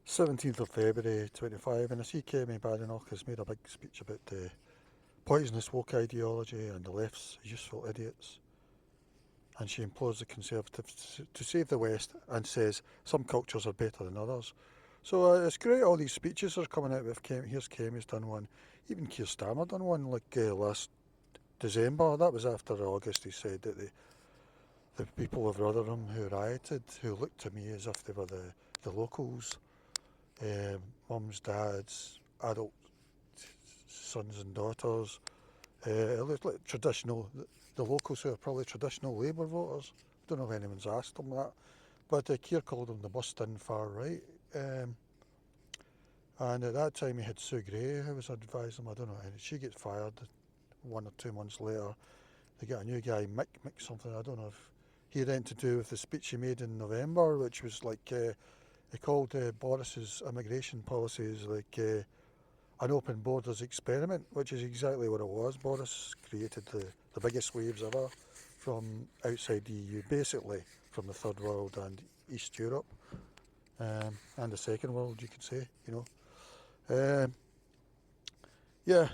17th of February 25, and I see Kemi Badenoch has made a big speech about the poisonous woke ideology and the left's useful idiots. And she implores the Conservatives to save the West and says some cultures are better than others. So it's great all these speeches are coming out with Kemi. Here's Kemi's done one. Even Keir Starmer done one like last December. That was after August. He said that the people of Rotherham who rioted, who looked to me as if they were the locals, mums, dads, adult sons and daughters. It looked like traditional, the locals who are probably traditional Labour voters. I don't know if anyone's asked them that. But Keir called them the bust-in far right. And at that time he had Sue Gray who was advising him. I don't know, and she gets fired 1 or 2 months later. They get a new guy, Mick something. I don't know if he had anything to do with the speech he made in November, which was like, he called Boris's immigration policies like an open borders experiment, which is exactly what it was. Boris created the biggest waves ever from outside the EU, basically from the third world and East Europe, and the second world, you could say, you know. Um, yeah,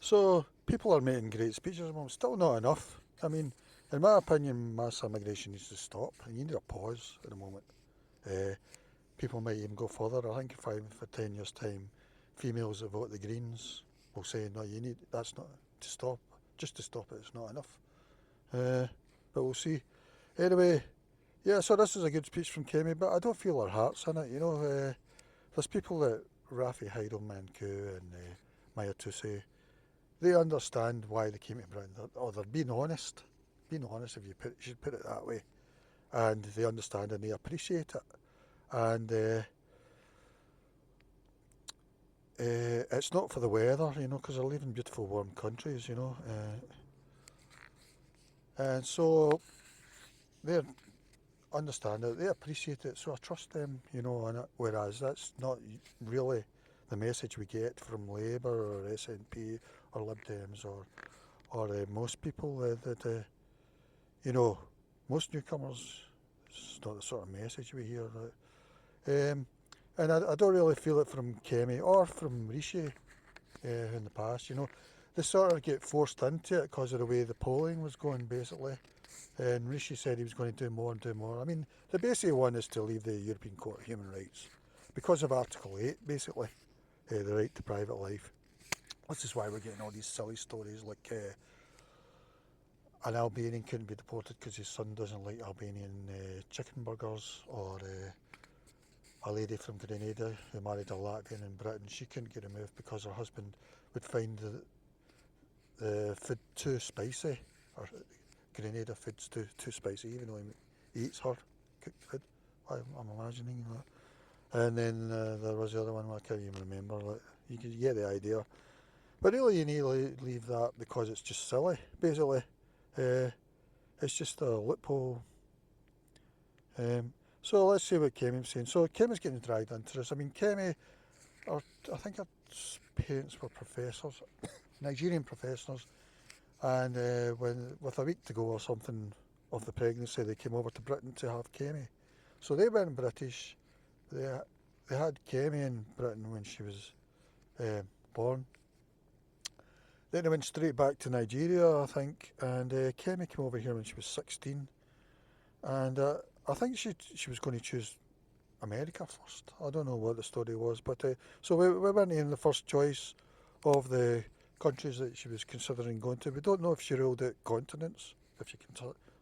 so people are making great speeches, but still not enough. I mean, in my opinion, mass immigration needs to stop, and you need a pause at the moment. Uh, People might even go further. I think in 5 or 10 years' time, females that vote the Greens will say, no, you need, that's not to stop, just to stop it, it's not enough. Uh, but we'll see. Anyway, yeah, so this is a good speech from Kemi, but I don't feel her heart's in it, you know. There's people that Rafi Heidelman Koo and Maya Toussaint, they understand why they came to Britain, or they're being honest if you should put it that way, and they understand and they appreciate it. And it's not for the weather, you know, because they're leaving beautiful warm countries, you know. And so they understand it, they appreciate it, so I trust them, you know, on it. Whereas that's not really the message we get from Labour or SNP or Lib Dems or most people that, you know, most newcomers, it's not the sort of message we hear. And I don't really feel it from Kemi or from Rishi in the past, you know. They sort of get forced into it because of the way the polling was going, basically. And Rishi said he was going to do more and do more. I mean, the basic one is to leave the European Court of Human Rights because of Article 8, basically, the right to private life. This is why we're getting all these silly stories like an Albanian couldn't be deported because his son doesn't like Albanian chicken burgers, or a lady from Grenada who married a Latvian in Britain, she couldn't get removed because her husband would find the food too spicy, or Grenada food's too spicy, even though he eats her cooked food. I'm imagining that. And then there was the other one, I can't even remember. Like, you get the idea. But really, you need to leave that because it's just silly, basically. Uh, it's just a loophole. Um, so let's see what Kemi's saying. So Kemi's getting dragged into this. I mean, Kemi, or I think her parents were professors, Nigerian professors, and when with a week to go or something of the pregnancy, they came over to Britain to have Kemi. So they weren't British. They they had Kemi in Britain when she was born. Then they went straight back to Nigeria, I think, and Kemi came over here when she was 16, and I think she was going to choose America first. I don't know what the story was, but so we weren't even the first choice of the countries that she was considering going to. We don't know if she ruled out continents, if she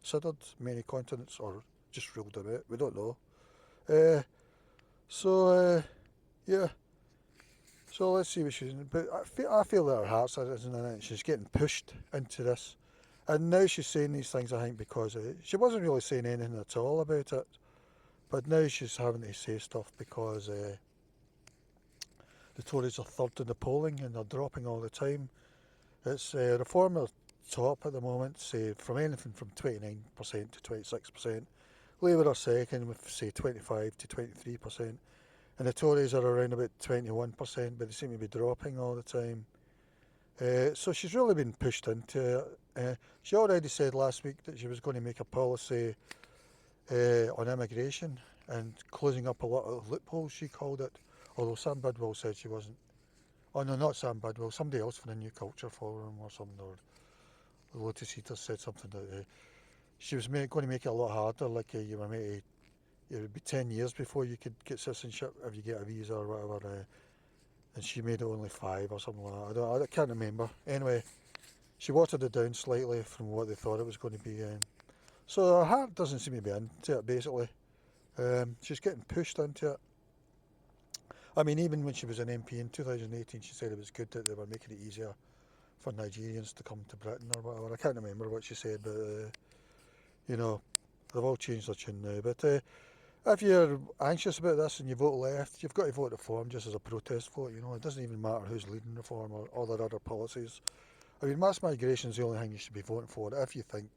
considered many continents, or just ruled them out. We don't know. Uh, so yeah. So let's see what she's. But I feel that her heart's isn't in it. She's getting pushed into this, and now she's saying these things. I think because she wasn't really saying anything at all about it, but now she's having to say stuff because the Tories are third in the polling and they're dropping all the time. It's Reform are top at the moment, say from anything from 29% to 26%. Labour are second with say 25 to 23%, and the Tories are around about 21%, but they seem to be dropping all the time. So she's really been pushed into it. She already said last week that she was going to make a policy on immigration and closing up a lot of loopholes, she called it. Although Sam Bidwell said she wasn't. Oh no, not Sam Bidwell. Somebody else from the New Culture Forum or something. Or Lotus Eaters said something that she was going to make it a lot harder. Like you were maybe it would be 10 years before you could get citizenship if you get a visa or whatever. And she made it only 5 or something like that. I can't remember. Anyway, she watered it down slightly from what they thought it was going to be. So her heart doesn't seem to be into it, basically. She's getting pushed into it. I mean, even when she was an MP in 2018, she said it was good that they were making it easier for Nigerians to come to Britain or whatever. I can't remember what she said, but, you know, they've all changed their tune now. But if you're anxious about this and you vote left, you've got to vote Reform just as a protest vote. It doesn't even matter who's leading Reform or all their other policies. I mean, mass migration is the only thing you should be voting for if you think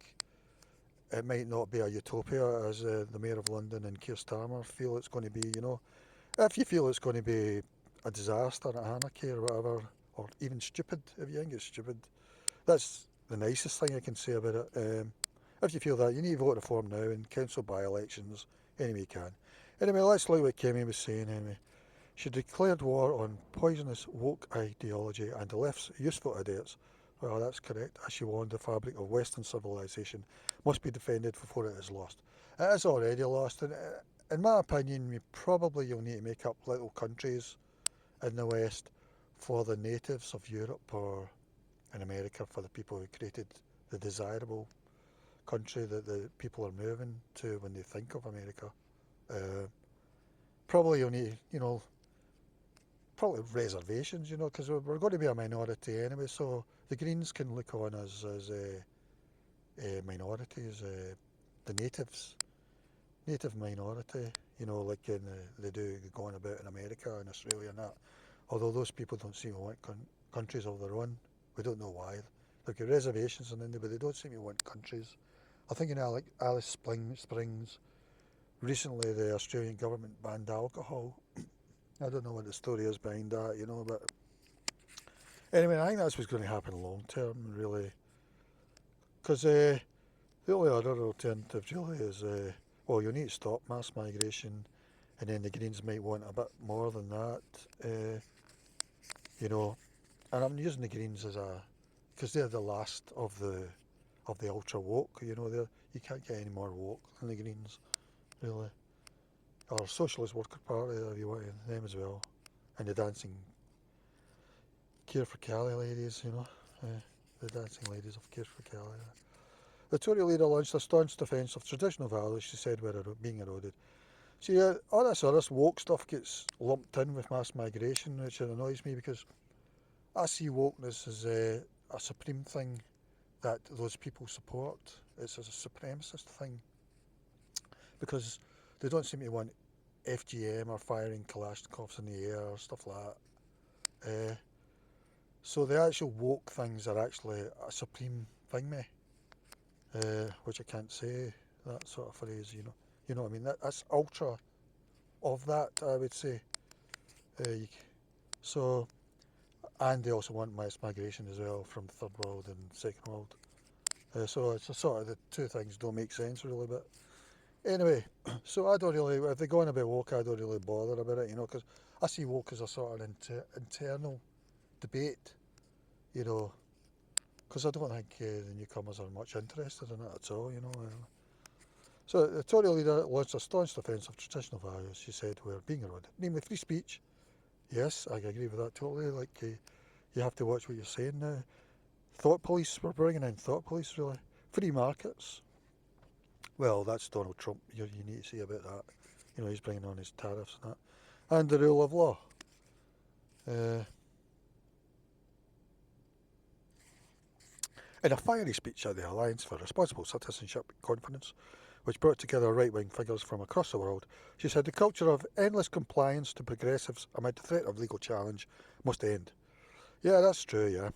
it might not be a utopia, as the Mayor of London and Keir Starmer feel it's going to be. If you feel it's going to be a disaster, anarchy or whatever, or even stupid, if you think it's stupid, that's the nicest thing I can say about it. If you feel that, you need to vote Reform now in council by-elections any way you can. Anyway, let's look at what Kemi was saying anyway. She declared war on poisonous woke ideology and the left's useful idiots. Well, that's correct. As she warned, the fabric of Western civilization must be defended before it is lost. It is already lost, and in my opinion, you'll need to make up little countries in the West for the natives of Europe or in America for the people who created the desirable country that the people are moving to when they think of America. Probably you'll need, probably reservations, because we're going to be a minority anyway, so the Greens can look on us as minorities, the native minority, like they do going about in America and Australia and that. Although those people don't seem to want countries of their own. We don't know why. They've got reservations in India, but they don't seem to want countries. I think in Alice Springs, recently the Australian government banned alcohol. I don't know what the story is behind that, but anyway, I think that's what's going to happen long term, really. Because the only other alternative, really, is you need to stop mass migration, and then the Greens might want a bit more than that, And I'm using the Greens because they're the last of the ultra woke, you can't get any more woke than the Greens, really. Or Socialist Worker Party, if you want them as well. And the dancing Care for Cali ladies, the dancing ladies of Care for Cali. The Tory leader launched a staunch defence of traditional values she said were being eroded. See, all this woke stuff gets lumped in with mass migration, which annoys me because I see wokeness as a supreme thing that those people support. It's a supremacist thing because they don't seem to want FGM or firing Kalashnikovs in the air or stuff like that. So the actual woke things are actually a supreme thing, which I can't say, that sort of phrase, You know what I mean? That's ultra of that, I would say. And they also want mass migration as well from the third world and second world. So it's a sort of the two things don't make sense really, but anyway, so I don't really, if they're going about woke, I don't really bother about it, because I see woke as a sort of internal debate, because I don't think the newcomers are much interested in it at all, So the Tory leader launched a staunch defence of traditional values she said were being eroded, namely free speech. Yes, I agree with that totally, you have to watch what you're saying now. Thought police, we're bringing in thought police really. Free markets. Well, that's Donald Trump, you need to see about that. He's bringing on his tariffs and that. And the rule of law. In a fiery speech at the Alliance for Responsible Citizenship Conference, which brought together right-wing figures from across the world, she said the culture of endless compliance to progressives amid the threat of legal challenge must end. Yeah, that's true, yeah.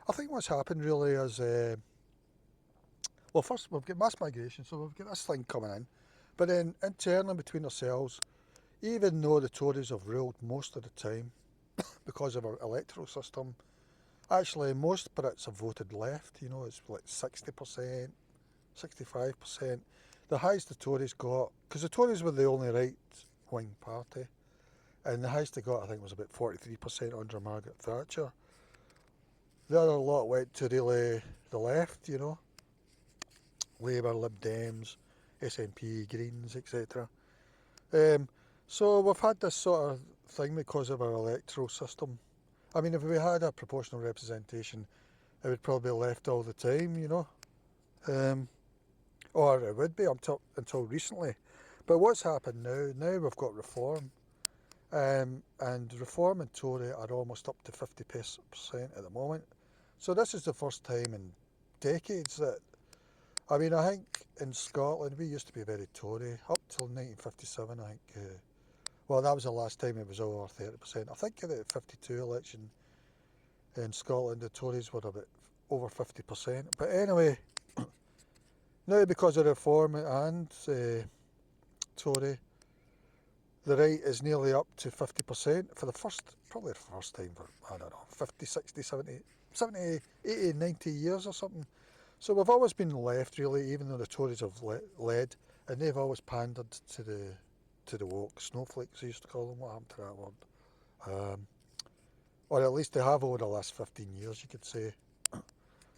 I think what's happened really is, first we've got mass migration, so we've got this thing coming in, but then internally between ourselves, even though the Tories have ruled most of the time because of our electoral system, actually most Brits have voted left, it's like 60%, 65%. The highest the Tories got, because the Tories were the only right-wing party and the highest they got, I think, was about 43% under Margaret Thatcher. The other lot went to really the left, you know, Labour, Lib Dems, SNP, Greens, etc. Um, so we've had this sort of thing because of our electoral system. I mean, if we had a proportional representation, it would probably be left all the time, you know, or it would be until recently. But what's happened now? Now we've got reform, and reform and Tory are almost up to 50% at the moment. So this is the first time in decades that, I mean, I think in Scotland we used to be very Tory up till 1957. I think. Well, that was the last time it was over 30%. I think in the 52 election in Scotland, the Tories were about over 50%. But anyway, now because of reform and Tory, the right is nearly up to 50% for the first, probably the first time for, I don't know, 50, 60, 70, 70, 80, 90 years or something. So we've always been left, really, even though the Tories have led, and they've always pandered to the woke snowflakes, they used to call them. What happened to that word? Or at least they have over the last 15 years, you could say.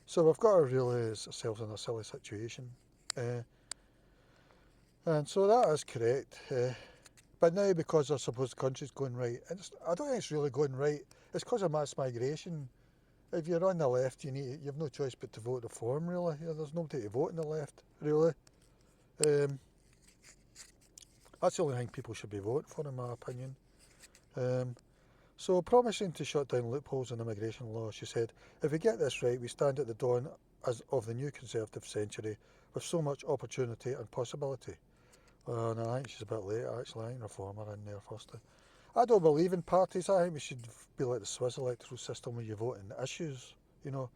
So we've got to realise ourselves in a silly situation. And so that is correct. But now, because I suppose the country's going right, and I don't think it's really going right, it's because of mass migration. If you're on the left, you have no choice but to vote reform, really. There's nobody to vote on the left, really. That's the only thing people should be voting for, in my opinion. So, promising to shut down loopholes in immigration law, she said, if we get this right, we stand at the dawn of the new Conservative century with so much opportunity and possibility. And I think she's a bit late, actually. I think Reformer in there first. I don't believe in parties. I think we should be like the Swiss electoral system where you vote in issues. You know,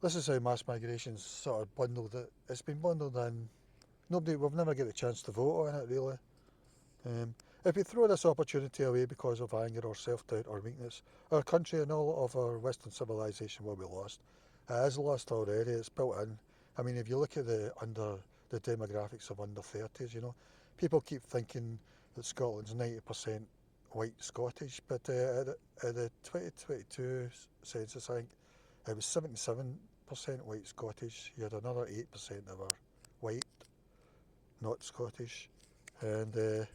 this is how mass migration's sort of bundled it. It's been bundled in. We've never get the chance to vote on it, really. If we throw this opportunity away because of anger or self-doubt or weakness, our country and all of our Western civilization will be lost. It is lost already. It's built in. I mean, if you look at the demographics of under 30s, you know, people keep thinking that Scotland's 90% white Scottish, but at the 2022 census, I think it was 77% white Scottish. You had another 8% that were white, not Scottish, and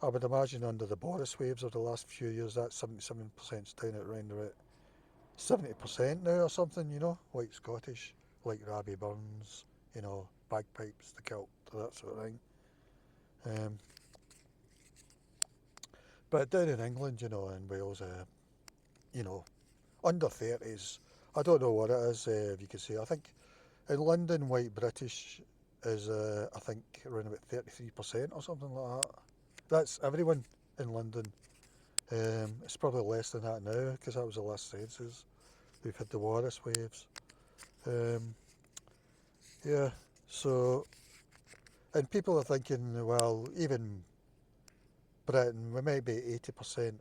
I would imagine under the Boris waves of the last few years, that 77% is down at around about 70% now or something, you know, white Scottish, like Rabbie Burns, you know, bagpipes, the kilt, that sort of thing. But down in England, you know, in Wales, you know, under 30s, I don't know what it is, if you could say. I think in London, white British is, I think, around about 33% or something like that. That's everyone in London. It's probably less than that now because that was the last census. We've had the Boris waves. Yeah, so, and people are thinking, well, even Britain, we might be 80%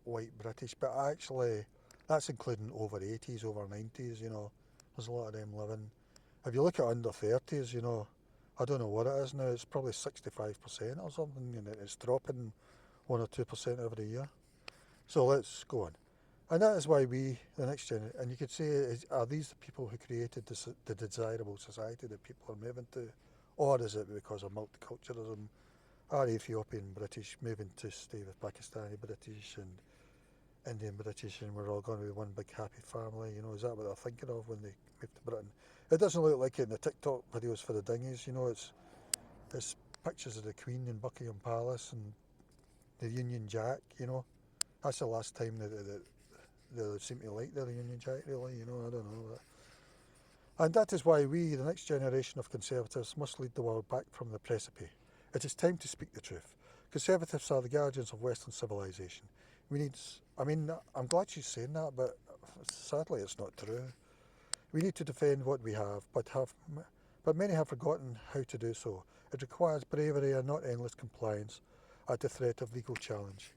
white British, but actually that's including over 80s, over 90s, you know. There's a lot of them living. If you look at under 30s, you know, I don't know what it is now, it's probably 65% or something, and it's dropping 1 or 2% every year. So let's go on. And that is why we, the next generation, and you could say, are these the people who created the desirable society that people are moving to? Or is it because of multiculturalism? Are Ethiopian British moving to stay with Pakistani British and Indian British, and we're all going to be one big happy family? You know, is that what they're thinking of when they move to Britain? It doesn't look like it in the TikTok videos for the dinghies, you know, it's pictures of the Queen in Buckingham Palace and the Union Jack, you know. That's the last time that they seem to like their Union Jack, really, you know, I don't know. And that is why we, the next generation of Conservatives, must lead the world back from the precipice. It is time to speak the truth. Conservatives are the guardians of Western civilization. We need, I mean, I'm glad she's saying that, but sadly it's not true. We need to defend what we have, but many have forgotten how to do so. It requires bravery and not endless compliance at the threat of legal challenge.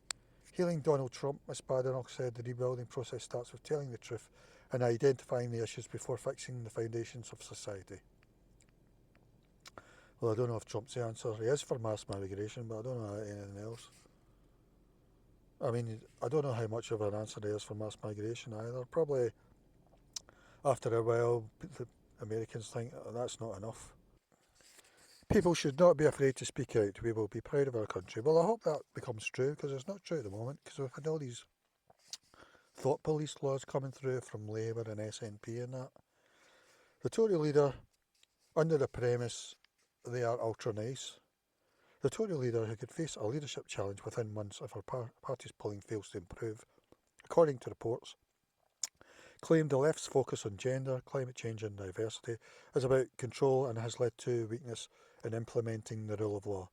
Hailing Donald Trump, Ms Badenoch said the rebuilding process starts with telling the truth and identifying the issues before fixing the foundations of society. Well, I don't know if Trump's the answer. He is for mass migration, but I don't know anything else. I mean, I don't know how much of an answer there is for mass migration either. Probably after a while, the Americans think, "Oh, that's not enough." People should not be afraid to speak out. We will be proud of our country. Well, I hope that becomes true, because it's not true at the moment, because we've had all these thought police laws coming through from Labour and SNP and that. The Tory leader, under the premise they are ultra nice, the Tory leader who could face a leadership challenge within months if her party's polling fails to improve, according to reports, claimed the left's focus on gender, climate change and diversity is about control and has led to weakness in implementing the rule of law.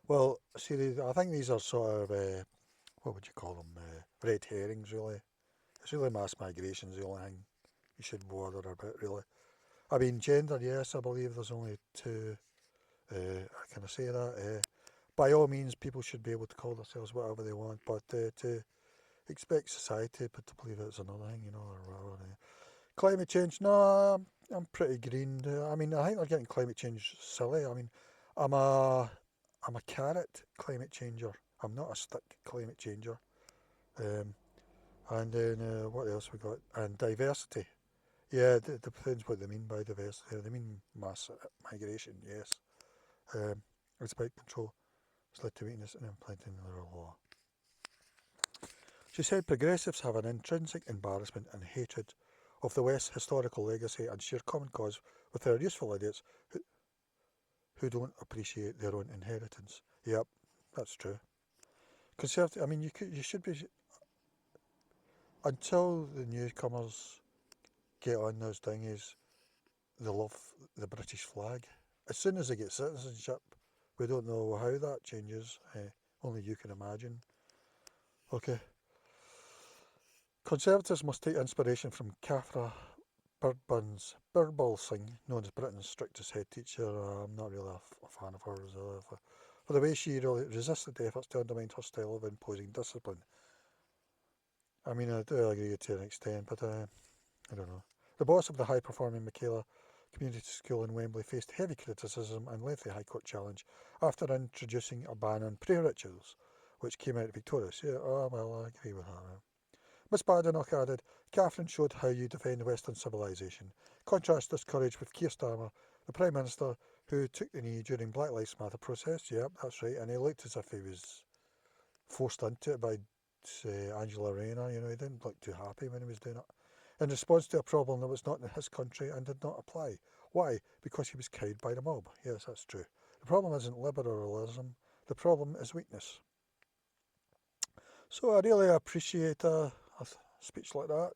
Well, see, I think these are sort of, what would you call them, red herrings really. It's really mass migration's the only thing you should bother about really. I mean, gender, yes, I believe there's only two, can I say that? By all means, people should be able to call themselves whatever they want, but to expect society to believe it's another thing, or whatever. Climate change, no, I'm pretty green. I mean, I think they're getting climate change silly. I mean, I'm a I'm a carrot climate changer. I'm not a stick climate changer. Um, and then what else we got? And diversity. Yeah, it depends what they mean by diversity. They mean mass migration, yes. Um, it's about control. It's led to weakness in implementing the rule of law. She said progressives have an intrinsic embarrassment and hatred of the West's historical legacy and share common cause with their useful idiots who don't appreciate their own inheritance. Yep, that's true. Conservative. I mean, you should be until the newcomers get on those dinghies. They love the British flag. As soon as they get citizenship, we don't know how that changes. Only you can imagine. Okay. Conservatives must take inspiration from Cathra Birbal Singh, known as Britain's strictest head teacher. I'm not really a fan of hers for the way she really resisted efforts to undermine her style of imposing discipline. I mean, I do agree to an extent, but I don't know. The boss of the high-performing Michaela Community School in Wembley faced heavy criticism and lengthy High Court challenge after introducing a ban on prayer rituals, which came out victorious. Yeah, oh, well, I agree with that. Miss Badenoch added, Catherine showed how you defend Western civilization. Contrast this courage with Keir Starmer, the Prime Minister, who took the knee during Black Lives Matter protests. Yep, that's right, and he looked as if he was forced into it by Angela Rayner. He didn't look too happy when he was doing it. In response to a problem that was not in his country and did not apply. Why? Because he was cowed by the mob. Yes, that's true. The problem isn't liberalism. The problem is weakness. So I really appreciate a speech like that.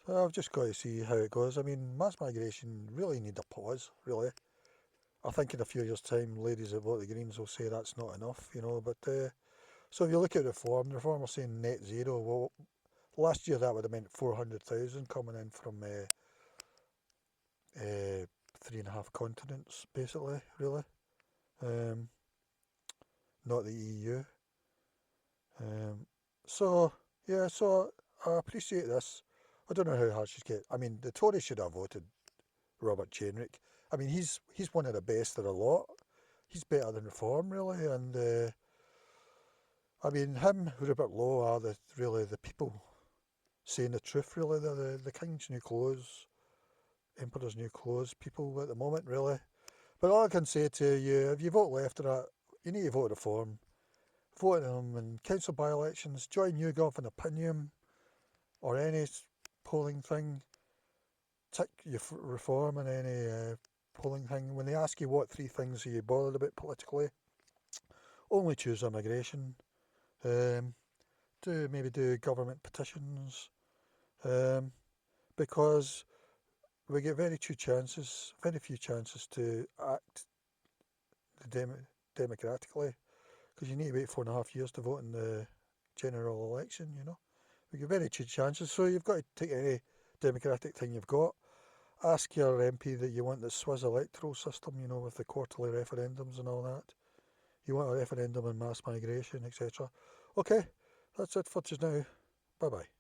So I've just got to see how it goes. I mean, mass migration really need a pause, really. I think in a few years' time, ladies that vote the Greens will say that's not enough. But so if you look at reform, the reform are saying net zero. Well, last year that would have meant 400,000 coming in from 3.5 continents, basically, really. Um, not the EU. Um, so, yeah, so I appreciate this. I don't know how hard she's get. I mean, the Tories should have voted Robert Jenrick. I mean, he's one of the best of the lot. He's better than Reform, really. And I mean, him, Rupert Lowe are really the people saying the truth. Really, they're the king's new clothes, emperor's new clothes people at the moment, really. But all I can say to you, if you vote left or right, you need to vote Reform. Vote them in council by-elections. Join YouGov in Opinion or any polling thing. Tick your Reform in any polling thing. When they ask you what three things are you bothered about politically, only choose immigration. Um, maybe do government petitions. Um, because we get very few chances to act democratically. Because you need to wait 4.5 years to vote in the general election. We get very few chances, so you've got to take any democratic thing you've got. Ask your MP that you want the Swiss electoral system, with the quarterly referendums and all that. You want a referendum on mass migration, etc. Okay, that's it for just now. Bye bye.